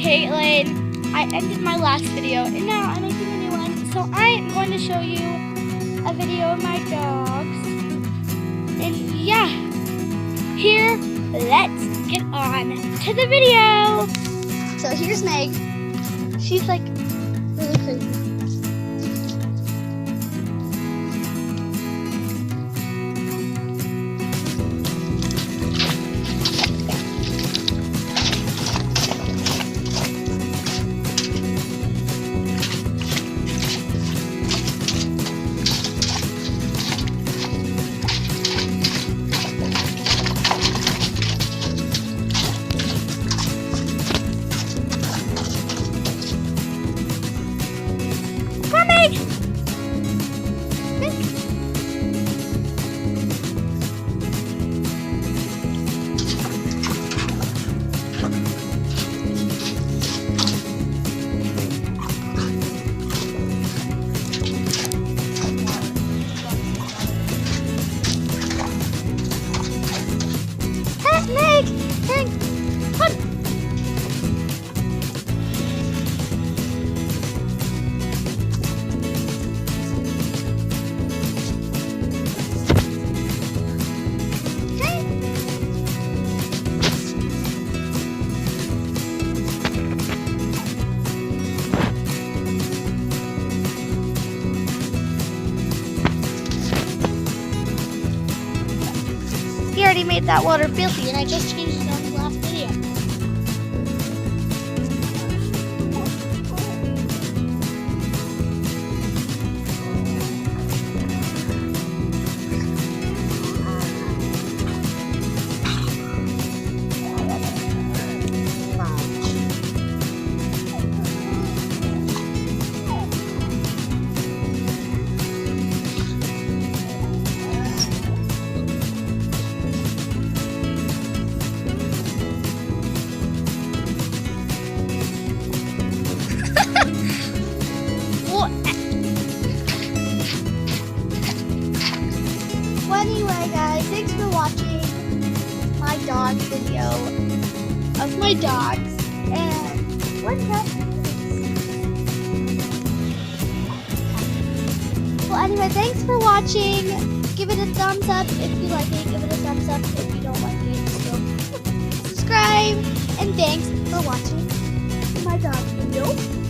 Caitlin. I ended my last video and now I'm making a new one. So I am going to show you a video of my dogs. And yeah, here, let's get on to the video. So here's Meg. She's like really crazy. He already made that water filthy, and I just changed it on the last video. Well, anyway, guys, thanks for watching my dog video of my dogs. And what's up? Well, anyway, thanks for watching. Give it a thumbs up if you like it. Give it a thumbs up if you don't like it. So, subscribe. And thanks for watching my dog video.